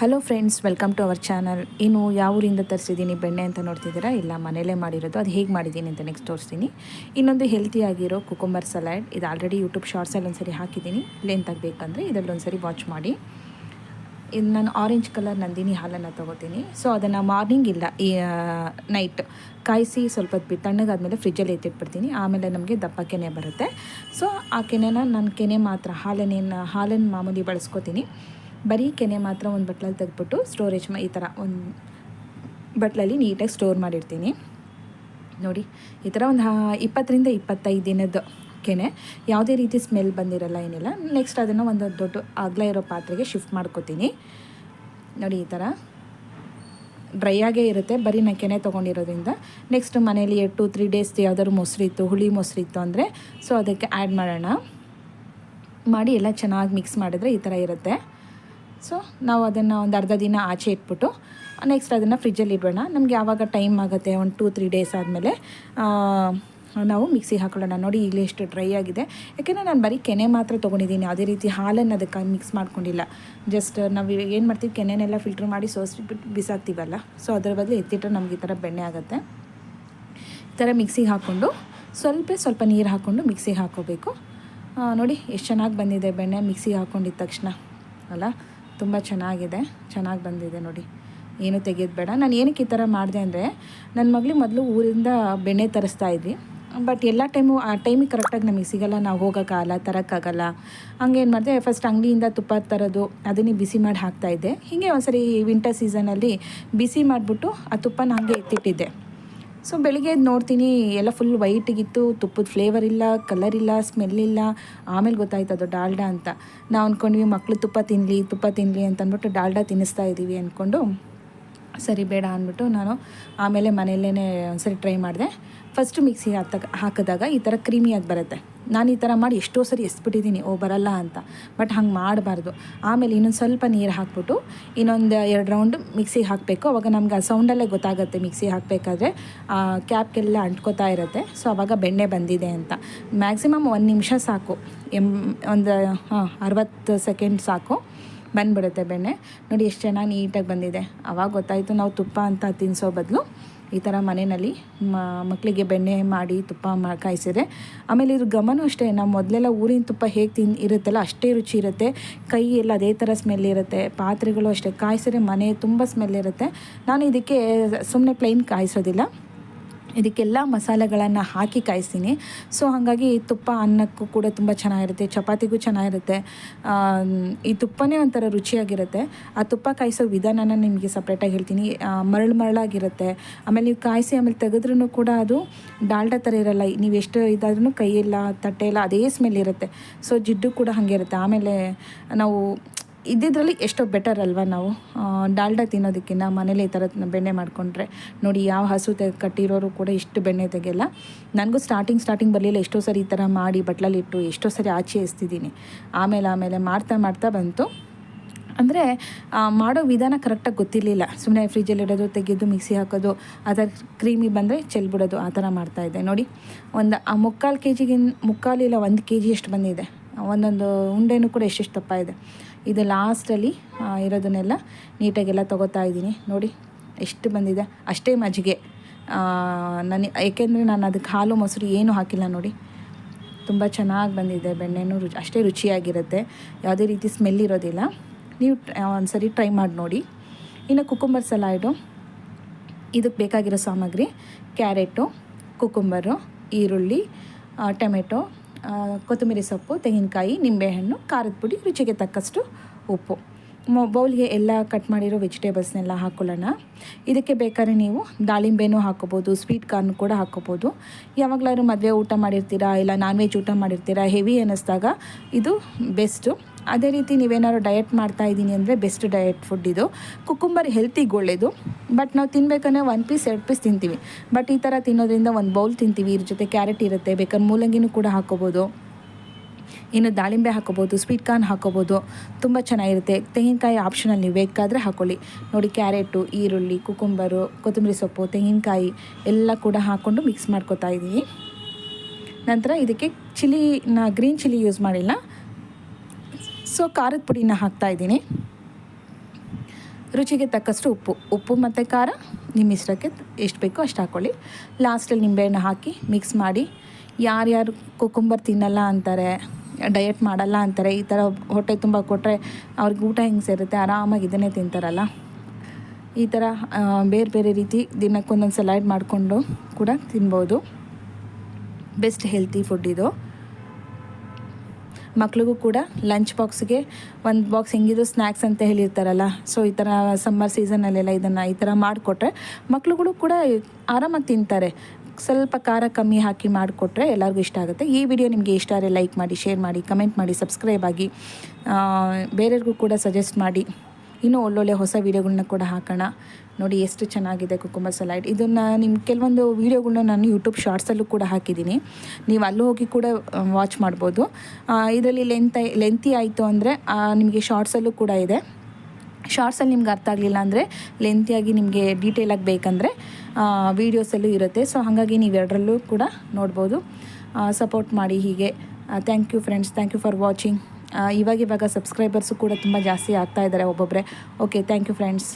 Hello friends, welcome to our channel. ಇನ್ನು ಯಾವ ಊರಿಂದ ತರಿಸಿದ್ದೀನಿ ಬೆಣ್ಣೆ ಅಂತ ನೋಡ್ತಿದ್ದೀರಾ? ಇಲ್ಲ, ಮನೇಲೇ ಮಾಡಿರೋದು. ಅದು ಹೇಗೆ ಮಾಡಿದ್ದೀನಿ ಅಂತ ನೆಕ್ಸ್ಟ್ ತೋರಿಸ್ತೀನಿ. ಇನ್ನೊಂದು ಹೆಲ್ತಿಯಾಗಿರೋ ಕುಕುಂಬರ್ ಸಲಾಡ್, ಇದು ಆಲ್ರೆಡಿ ಯೂಟ್ಯೂಬ್ ಶಾರ್ಟ್ಸಲ್ಲಿ ಒಂದ್ಸರಿ ಹಾಕಿದ್ದೀನಿ. ಲೆಂತ್ ಆಗಬೇಕಂದ್ರೆ ಇದರಲ್ಲಿ ಒಂದ್ಸರಿ ವಾಚ್ ಮಾಡಿ. ಇದು ನಾನು ಆರೆಂಜ್ ಕಲರ್ ನಂದಿನಿ ಹಾಲನ್ನು ತೊಗೋತೀನಿ. ಸೊ ಅದನ್ನು ಮಾರ್ನಿಂಗ್ ಇಲ್ಲ ನೈಟ್ ಕಾಯಿಸಿ ಸ್ವಲ್ಪ ಹೊತ್ತು ತಣ್ಣಗಾದ್ಮೇಲೆ ಫ್ರಿಜ್ಜಲ್ಲಿ ಎತ್ತಿಟ್ಬಿಡ್ತೀನಿ. ಆಮೇಲೆ ನಮಗೆ ದಪ್ಪ ಕೆನೆ ಬರುತ್ತೆ. ಸೊ ಆ ಕೆನೆನ ನಾನು ಕೆನೆ ಮಾತ್ರ ಹಾಲನ್ನು ಮಾಮೂಲಿ ಬಳಸ್ಕೊತೀನಿ. ಬರೀ ಕೆನೆ ಮಾತ್ರ ಒಂದು ಬಟ್ಲಲ್ಲಿ ತೆಗೆದ್ಬಿಟ್ಟು ಸ್ಟೋರೇಜ್ ಈ ಥರ ಒಂದು ಬಟ್ಲಲ್ಲಿ ನೀಟಾಗಿ ಸ್ಟೋರ್ ಮಾಡಿರ್ತೀನಿ. ನೋಡಿ, ಈ ಥರ ಒಂದು 20-25 ದಿನದ ಕೆನೆ, ಯಾವುದೇ ರೀತಿ ಸ್ಮೆಲ್ ಬಂದಿರಲ್ಲ, ಏನಿಲ್ಲ. ನೆಕ್ಸ್ಟ್ ಅದನ್ನು ಒಂದು ದೊಡ್ಡ ಅಗಲ ಇರೋ ಪಾತ್ರೆಗೆ ಶಿಫ್ಟ್ ಮಾಡ್ಕೊತೀನಿ. ನೋಡಿ, ಈ ಥರ ಡ್ರೈ ಆಗೇ ಇರುತ್ತೆ, ಬರೀ ನಾನು ಕೆನೆ ತೊಗೊಂಡಿರೋದ್ರಿಂದ. ನೆಕ್ಸ್ಟ್ ಮನೇಲಿ 2-3 ಡೇಸ್ ಯಾವ್ದಾದ್ರು ಮೊಸರಿತ್ತು, ಹುಳಿ ಮೊಸರಿತ್ತು ಅಂದರೆ ಸೊ ಅದಕ್ಕೆ ಆ್ಯಡ್ ಮಾಡಿ ಎಲ್ಲ ಚೆನ್ನಾಗಿ ಮಿಕ್ಸ್ ಮಾಡಿದ್ರೆ ಈ ಥರ ಇರುತ್ತೆ. ಸೊ ನಾವು ಅದನ್ನು ಒಂದು ಅರ್ಧ ದಿನ ಆಚೆ ಇಟ್ಬಿಟ್ಟು ನೆಕ್ಸ್ಟ್ ಅದನ್ನು ಫ್ರಿಜ್ಜಲ್ಲಿ ಇಡೋಣ. ನಮಗೆ ಯಾವಾಗ ಟೈಮ್ ಆಗುತ್ತೆ, ಒಂದು 2-3 ಡೇಸ್ ಆದಮೇಲೆ ನಾವು ಮಿಕ್ಸಿಗೆ ಹಾಕೊಳ್ಳೋಣ. ನೋಡಿ, ಈಗಲೇ ಎಷ್ಟು ಡ್ರೈ ಆಗಿದೆ. ಯಾಕೆಂದರೆ ನಾನು ಬರೀ ಕೆನೆ ಮಾತ್ರ ತೊಗೊಂಡಿದ್ದೀನಿ, ಯಾವುದೇ ರೀತಿ ಹಾಲನ್ನು ಅದಕ್ಕೆ ಮಿಕ್ಸ್ ಮಾಡ್ಕೊಂಡಿಲ್ಲ. ಜಸ್ಟ್ ನಾವು ಏನು ಮಾಡ್ತೀವಿ, ಕೆನೆನೆಲ್ಲ ಫಿಲ್ಟ್ರ್ ಮಾಡಿ ಸೋಸಿಬಿಟ್ಟು ಬಿಸಾಕ್ತೀವಲ್ಲ, ಸೊ ಅದರ ಬದಲು ಎತ್ತಿಟ್ಟರೆ ನಮ್ಗೆ ಈ ಥರ ಬೆಣ್ಣೆ ಆಗುತ್ತೆ. ಈ ಥರ ಮಿಕ್ಸಿಗೆ ಹಾಕ್ಕೊಂಡು ಸ್ವಲ್ಪ ನೀರು ಹಾಕ್ಕೊಂಡು ಮಿಕ್ಸಿಗೆ ಹಾಕ್ಕೋಬೇಕು. ನೋಡಿ ಎಷ್ಟು ಚೆನ್ನಾಗಿ ಬಂದಿದೆ ಬೆಣ್ಣೆ ಮಿಕ್ಸಿಗೆ ಹಾಕ್ಕೊಂಡಿದ್ದ ತಕ್ಷಣ ಅಲ್ಲ, ತುಂಬ ಚೆನ್ನಾಗಿ ಬಂದಿದೆ. ನೋಡಿ, ಏನೂ ತೆಗೆಯೋದು ಬೇಡ. ನಾನು ಏನಕ್ಕೆ ಈ ಥರ ಮಾಡಿದೆ ಅಂದರೆ, ನನ್ನ ಮಗಳಿಗೆ ಮೊದಲು ಊರಿಂದ ಬೆಣ್ಣೆ ತರಿಸ್ತಾ ಇದ್ವಿ. ಬಟ್ ಎಲ್ಲ ಆ ಟೈಮಿಗೆ ಕರೆಕ್ಟಾಗಿ ನಮಗೆ ಸಿಗೋಲ್ಲ, ನಾವು ಹೋಗೋಕ್ಕಾಗಲ್ಲ, ತರೋಕ್ಕಾಗಲ್ಲ. ಹಂಗೇನು ಮಾಡಿದೆ, ಫಸ್ಟ್ ಅಂಗಡಿಯಿಂದ ತುಪ್ಪ ತರೋದು, ಅದನ್ನೇ ಬಿಸಿ ಮಾಡಿ ಹಾಕ್ತಾಯಿದ್ದೆ. ಹೀಗೆ ಒಂದ್ಸರಿ ವಿಂಟರ್ ಸೀಸನಲ್ಲಿ ಬಿಸಿ ಮಾಡಿಬಿಟ್ಟು ಆ ತುಪ್ಪನ ಹಾಗೆ ಎತ್ತಿಟ್ಟಿದ್ದೆ. ಸೊ ಬೆಳಿಗ್ಗೆ ನೋಡ್ತೀನಿ ಎಲ್ಲ ಫುಲ್ ವೈಟಿಗಿತ್ತು, ತುಪ್ಪದ ಫ್ಲೇವರ್ ಇಲ್ಲ, ಕಲರ್ ಇಲ್ಲ, ಸ್ಮೆಲ್ ಇಲ್ಲ. ಆಮೇಲೆ ಗೊತ್ತಾಯ್ತು ಅದು ಡಾಲ್ಡಾ ಅಂತ. ನಾವು ಅಂದ್ಕೊಂಡ್ವಿ ಮಕ್ಕಳು ತುಪ್ಪ ತಿನ್ನಲಿ ಅಂತ ಅಂದ್ಬಿಟ್ಟು ಡಾಲ್ಡಾ ತಿನ್ನಿಸ್ತಾ ಇದ್ದೀವಿ ಅಂದ್ಕೊಂಡು, ಸರಿ ಬೇಡ ಅಂದ್ಬಿಟ್ಟು ನಾನು ಆಮೇಲೆ ಮನೆಯಲ್ಲೇ ಒಂದ್ಸರಿ ಟ್ರೈ ಮಾಡಿದೆ. ಫಸ್ಟು ಮಿಕ್ಸಿ ಹಾಕಿದಾಗ ಈ ಥರ ಕ್ರೀಮಿಯಾಗಿ ಬರುತ್ತೆ. ನಾನು ಈ ಥರ ಮಾಡಿ ಎಷ್ಟೋ ಸರಿ ಎಸ್ಬಿಟ್ಟಿದ್ದೀನಿ, ಬರಲ್ಲ ಅಂತ. ಬಟ್ ಹಂಗೆ ಮಾಡಬಾರ್ದು. ಆಮೇಲೆ ಇನ್ನೊಂದು ಸ್ವಲ್ಪ ನೀರು ಹಾಕ್ಬಿಟ್ಟು ಇನ್ನೊಂದು 2 ರೌಂಡ್ ಮಿಕ್ಸಿಗೆ ಹಾಕಬೇಕು. ಅವಾಗ ನಮ್ಗೆ ಆ ಸೌಂಡಲ್ಲೇ ಗೊತ್ತಾಗುತ್ತೆ, ಮಿಕ್ಸಿ ಹಾಕಬೇಕಾದ್ರೆ ಕ್ಯಾಪ್ಗೆಲ್ಲ ಅಂಟ್ಕೋತಾ ಇರುತ್ತೆ. ಸೊ ಆವಾಗ ಬೆಣ್ಣೆ ಬಂದಿದೆ ಅಂತ. ಮ್ಯಾಕ್ಸಿಮಮ್ 1 ನಿಮಿಷ ಸಾಕು, ಒಂದು 60 ಸೆಕೆಂಡ್ ಸಾಕು, ಬಂದುಬಿಡುತ್ತೆ ಬೆಣ್ಣೆ. ನೋಡಿ ಎಷ್ಟು ಚೆನ್ನಾಗಿ ನೀಟಾಗಿ ಬಂದಿದೆ. ಆವಾಗ ಗೊತ್ತಾಯಿತು ನಾವು ತುಪ್ಪ ಅಂತ ತಿನ್ನಿಸೋ ಬದಲು ಈ ಥರ ಮನೆಯಲ್ಲಿ ಮಕ್ಕಳಿಗೆ ಬೆಣ್ಣೆ ಮಾಡಿ ತುಪ್ಪ ಕಾಯಿಸಿದ್ರೆ. ಆಮೇಲೆ ಇದ್ರ ಗಮನ ಅಷ್ಟೇ, ನಾವು ಮೊದಲೆಲ್ಲ ಊರಿನ ತುಪ್ಪ ಹೇಗೆ ಇರುತ್ತಲ್ಲ ಅಷ್ಟೇ ರುಚಿ ಇರುತ್ತೆ. ಕೈ ಎಲ್ಲ ಅದೇ ಥರ ಸ್ಮೆಲ್ ಇರುತ್ತೆ. ಪಾತ್ರೆಗಳು ಅಷ್ಟೇ, ಕಾಯಿಸಿದ್ರೆ ಮನೆ ತುಂಬ ಸ್ಮೆಲ್ ಇರುತ್ತೆ. ನಾನು ಇದಕ್ಕೆ ಸುಮ್ಮನೆ ಪ್ಲೈನ್ ಕಾಯಿಸೋದಿಲ್ಲ, ಇದಕ್ಕೆಲ್ಲ ಮಸಾಲೆಗಳನ್ನು ಹಾಕಿ ಕಾಯಿಸ್ತೀನಿ. ಸೊ ಹಾಗಾಗಿ ತುಪ್ಪ ಅನ್ನಕ್ಕೂ ಕೂಡ ತುಂಬ ಚೆನ್ನಾಗಿರುತ್ತೆ, ಚಪಾತಿಗೂ ಚೆನ್ನಾಗಿರುತ್ತೆ. ಈ ತುಪ್ಪನೇ ಒಂಥರ ರುಚಿಯಾಗಿರುತ್ತೆ. ಆ ತುಪ್ಪ ಕಾಯಿಸೋ ವಿಧಾನನ ನಿಮಗೆ ಸಪ್ರೇಟಾಗಿ ಹೇಳ್ತೀನಿ. ಮರಳಾಗಿರುತ್ತೆ. ಆಮೇಲೆ ನೀವು ಕಾಯಿಸಿ ಆಮೇಲೆ ತೆಗೆದ್ರೂ ಕೂಡ ಅದು ಡಾಲ್ಡಾ ಥರ ಇರಲ್ಲ. ನೀವು ಎಷ್ಟು ಇದಾದ್ರೂ ಕೈಯೆಲ್ಲ ತಟ್ಟೆಲ್ಲ ಅದೇ ಸ್ಮೆಲ್ ಇರುತ್ತೆ. ಸೊ ಜಿಡ್ಡು ಕೂಡ ಹಾಗೆ ಇರುತ್ತೆ. ಆಮೇಲೆ ನಾವು ಇದ್ದಿದ್ರಲ್ಲಿ ಎಷ್ಟೋ ಬೆಟರ್ ಅಲ್ವಾ, ನಾವು ಡಾಲ್ಡಾ ತಿನ್ನೋದಕ್ಕಿಂತ ಮನೇಲಿ ಈ ಥರ ಬೆಣ್ಣೆ ಮಾಡಿಕೊಂಡ್ರೆ. ನೋಡಿ, ಯಾವ ಹಸು ಕಟ್ಟಿರೋರು ಕೂಡ ಇಷ್ಟು ಬೆಣ್ಣೆ ತೆಗೆಯಲ್ಲ. ನನಗೂ ಸ್ಟಾರ್ಟಿಂಗ್ ಬರಲಿಲ್ಲ. ಎಷ್ಟೋ ಸರಿ ಈ ಥರ ಮಾಡಿ ಬಟ್ಲಲ್ಲಿಟ್ಟು ಎಷ್ಟೋ ಸರಿ ಆಚೆ ಎಸ್ತಿದ್ದೀನಿ. ಆಮೇಲೆ ಮಾಡ್ತಾ ಬಂತು. ಅಂದರೆ ಮಾಡೋ ವಿಧಾನ ಕರೆಕ್ಟಾಗಿ ಗೊತ್ತಿರಲಿಲ್ಲ. ಸುಮ್ಮನೆ ಫ್ರಿಜ್ಜಲ್ಲಿ ಇಡೋದು, ತೆಗೆಯೋದು, ಮಿಕ್ಸಿ ಹಾಕೋದು, ಆ ಥರ ಕ್ರೀಮಿ ಬಂದರೆ ಚೆಲ್ಬಿಡೋದು, ಆ ಥರ ಮಾಡ್ತಾಯಿದ್ದೆ. ನೋಡಿ, ಒಂದು 1 kg ಎಷ್ಟು ಬಂದಿದೆ. ಒಂದೊಂದು ಉಂಡೆನೂ ಕೂಡ ಎಷ್ಟೆಷ್ಟು ದಪ್ಪ ಇದೆ. ಇದು ಲಾಸ್ಟಲ್ಲಿ ಇರೋದನ್ನೆಲ್ಲ ನೀಟಾಗೆಲ್ಲ ತೊಗೋತಾ ಇದ್ದೀನಿ. ನೋಡಿ ಎಷ್ಟು ಬಂದಿದೆ. ಅಷ್ಟೇ ಮಜ್ಜಿಗೆ ಏಕೆಂದರೆ ನಾನು ಅದಕ್ಕೆ ಹಾಲು ಮೊಸರು ಏನೂ ಹಾಕಿಲ್ಲ. ನೋಡಿ, ತುಂಬ ಚೆನ್ನಾಗಿ ಬಂದಿದೆ. ಬೆಣ್ಣೆನೂ ಅಷ್ಟೇ ರುಚಿಯಾಗಿರುತ್ತೆ, ಯಾವುದೇ ರೀತಿ ಸ್ಮೆಲ್ ಇರೋದಿಲ್ಲ. ನೀವು ಒಂದ್ಸರಿ ಟ್ರೈ ಮಾಡಿ ನೋಡಿ. ಇನ್ನು ಕುಕುಂಬರ್ ಸಲಾಡು, ಇದಕ್ಕೆ ಬೇಕಾಗಿರೋ ಸಾಮಗ್ರಿ: ಕ್ಯಾರೆಟು, ಕುಕುಂಬರು, ಈರುಳ್ಳಿ, ಟೊಮೆಟೊ, ಕೊತ್ತಂಬರಿ ಸೊಪ್ಪು, ತೆಂಗಿನಕಾಯಿ, ನಿಂಬೆಹಣ್ಣು, ಖಾರದ ಪುಡಿ, ರುಚಿಗೆ ತಕ್ಕಷ್ಟು ಉಪ್ಪು. ಬೌಲ್ಗೆ ಎಲ್ಲ ಕಟ್ ಮಾಡಿರೋ ವೆಜಿಟೇಬಲ್ಸ್ನೆಲ್ಲ ಹಾಕ್ಕೊಳ್ಳೋಣ. ಇದಕ್ಕೆ ಬೇಕಾದ್ರೆ ನೀವು ದಾಳಿಂಬೆನೂ ಹಾಕ್ಕೋಬೋದು, ಸ್ವೀಟ್ ಕಾರ್ನ್ ಕೂಡ ಹಾಕ್ಕೋಬೋದು. ಯಾವಾಗಲಾದ್ರೂ ಮದುವೆ ಊಟ ಮಾಡಿರ್ತೀರಾ, ಇಲ್ಲ ನಾನ್ ವೆಜ್ ಊಟ ಮಾಡಿರ್ತೀರಾ, ಹೆವಿ ಅನ್ನಿಸ್ದಾಗ ಇದು ಬೆಸ್ಟು. ಅದೇ ರೀತಿ ನೀವೇನಾದ್ರು ಡಯಟ್ ಮಾಡ್ತಾಯಿದ್ದೀನಿ ಅಂದರೆ ಬೆಸ್ಟ್ ಡಯಟ್ ಫುಡ್ ಇದು. ಕುಕುಂಬರ್ ಹೆಲ್ತಿಗೆ ಒಳ್ಳೆಯದು. ಬಟ್ ನಾವು ತಿನ್ನಬೇಕಂದ್ರೆ 1 ಪೀಸ್ 2 ಪೀಸ್ ತಿಂತೀವಿ. ಬಟ್ ಈ ಥರ ತಿನ್ನೋದ್ರಿಂದ 1 ಬೌಲ್ ತಿಂತೀವಿ. ಇದ್ರ ಜೊತೆ ಕ್ಯಾರೆಟ್ ಇರುತ್ತೆ, ಬೇಕಾದ್ರೆ ಮೂಲಂಗಿನೂ ಕೂಡ ಹಾಕ್ಕೋಬೋದು. ಇನ್ನು ದಾಳಿಂಬೆ ಹಾಕ್ಕೋಬೋದು, ಸ್ವೀಟ್ ಕಾರ್ನ್ ಹಾಕ್ಕೋಬೋದು, ತುಂಬ ಚೆನ್ನಾಗಿರುತ್ತೆ. ತೆಂಗಿನಕಾಯಿ ಆಪ್ಷನಲ್, ನೀವು ಬೇಕಾದರೆ ಹಾಕ್ಕೊಳ್ಳಿ. ನೋಡಿ, ಕ್ಯಾರೆಟು, ಈರುಳ್ಳಿ, ಕುಕುಂಬರು, ಕೊತ್ತಂಬರಿ ಸೊಪ್ಪು, ತೆಂಗಿನಕಾಯಿ ಎಲ್ಲ ಕೂಡ ಹಾಕ್ಕೊಂಡು ಮಿಕ್ಸ್ ಮಾಡ್ಕೊತಾ ಇದ್ದೀನಿ. ನಂತರ ಇದಕ್ಕೆ ಗ್ರೀನ್ ಚಿಲ್ಲಿ ಯೂಸ್ ಮಾಡಿಲ್ಲ, ಸೊ ಖಾರದ ಪುಡಿನ ಹಾಕ್ತಾಯಿದ್ದೀನಿ. ರುಚಿಗೆ ತಕ್ಕಷ್ಟು ಉಪ್ಪು ಮತ್ತು ಖಾರ ನಿಮ್ಮ ಇಷ್ಟಕ್ಕೆ ಎಷ್ಟು ಬೇಕೋ ಅಷ್ಟು ಹಾಕ್ಕೊಳ್ಳಿ. ಲಾಸ್ಟಲ್ಲಿ ನಿಂಬೆಹಣ್ಣು ಹಾಕಿ ಮಿಕ್ಸ್ ಮಾಡಿ. ಯಾರ್ಯಾರು ಕುಕುಂಬರ್ ತಿನ್ನಲ್ಲ ಅಂತಾರೆ, ಡಯಟ್ ಮಾಡಲ್ಲ ಅಂತಾರೆ, ಈ ಥರ ಹೊಟ್ಟೆ ತುಂಬ ಕೊಟ್ಟರೆ ಅವ್ರಿಗೆ ಊಟ ಹೆಂಗೆ ಸೇರುತ್ತೆ, ಆರಾಮಾಗಿ ಇದನ್ನೇ ತಿಂತಾರಲ್ಲ. ಈ ಥರ ಬೇರೆ ಬೇರೆ ರೀತಿ ದಿನಕ್ಕೊಂದೊಂದು ಸಲಾಡ್ ಮಾಡಿಕೊಂಡು ಕೂಡ ತಿನ್ಬೋದು. ಬೆಸ್ಟ್ ಹೆಲ್ತಿ ಫುಡ್ ಇದು. ಮಕ್ಳಿಗೂ ಕೂಡ ಲಂಚ್ ಬಾಕ್ಸ್ಗೆ ಒಂದು ಬಾಕ್ಸ್ ಹೆಂಗಿದ್ರು ಸ್ನ್ಯಾಕ್ಸ್ ಅಂತ ಹೇಳಿರ್ತಾರಲ್ಲ, ಸೊ ಈ ಥರ ಸಮ್ಮರ್ ಸೀಸನಲ್ಲೆಲ್ಲ ಇದನ್ನು ಈ ಥರ ಮಾಡಿಕೊಟ್ರೆ ಮಕ್ಳುಗಳು ಕೂಡ ಆರಾಮಾಗಿ ತಿಂತಾರೆ. ಸ್ವಲ್ಪ ಖಾರ ಕಮ್ಮಿ ಹಾಕಿ ಮಾಡಿಕೊಟ್ರೆ ಎಲ್ಲರಿಗೂ ಇಷ್ಟ ಆಗುತ್ತೆ. ಈ ವಿಡಿಯೋ ನಿಮಗೆ ಇಷ್ಟ ಆದರೆ ಲೈಕ್ ಮಾಡಿ, ಶೇರ್ ಮಾಡಿ, ಕಮೆಂಟ್ ಮಾಡಿ, ಸಬ್ಸ್ಕ್ರೈಬ್ ಆಗಿ, ಬೇರೆಯವ್ರಿಗೂ ಕೂಡ ಸಜೆಸ್ಟ್ ಮಾಡಿ. ಇನ್ನೂ ಒಳ್ಳೊಳ್ಳೆ ಹೊಸ ವೀಡಿಯೋಗಳನ್ನ ಕೂಡ ಹಾಕೋಣ. ನೋಡಿ ಎಷ್ಟು ಚೆನ್ನಾಗಿದೆ ಕುಕುಂಬರ್ ಸಲಾಡ್. ಇದನ್ನು ನಿಮ್ಮ ಕೆಲವೊಂದು ವೀಡಿಯೋಗಳನ್ನ ನಾನು ಯೂಟ್ಯೂಬ್ ಶಾರ್ಟ್ಸಲ್ಲೂ ಕೂಡ ಹಾಕಿದ್ದೀನಿ, ನೀವು ಅಲ್ಲೂ ಹೋಗಿ ಕೂಡ ವಾಚ್ ಮಾಡ್ಬೋದು. ಇದರಲ್ಲಿ ಲೆಂತಿ ಆಯಿತು ಅಂದರೆ ನಿಮಗೆ ಶಾರ್ಟ್ಸಲ್ಲೂ ಕೂಡ ಇದೆ. ಶಾರ್ಟ್ಸಲ್ಲಿ ನಿಮ್ಗೆ ಅರ್ಥ ಆಗಲಿಲ್ಲ ಅಂದರೆ ಲೆಂತಿಯಾಗಿ ನಿಮಗೆ ಡೀಟೇಲಾಗಿ ಬೇಕಂದರೆ ವೀಡಿಯೋಸಲ್ಲೂ ಇರುತ್ತೆ. ಸೊ ಹಾಗಾಗಿ ನೀವು ಎರಡರಲ್ಲೂ ಕೂಡ ನೋಡ್ಬೋದು. ಸಪೋರ್ಟ್ ಮಾಡಿ ಹೀಗೆ. Thank you friends, thank you for watching. ಇವಾಗ ಸಬ್ಸ್ಕ್ರೈಬರ್ಸು ಕೂಡ ತುಂಬ ಜಾಸ್ತಿ ಆಗ್ತಾಯಿದ್ದಾರೆ ಒಬ್ಬೊಬ್ಬರೇ. Okay, thank you friends.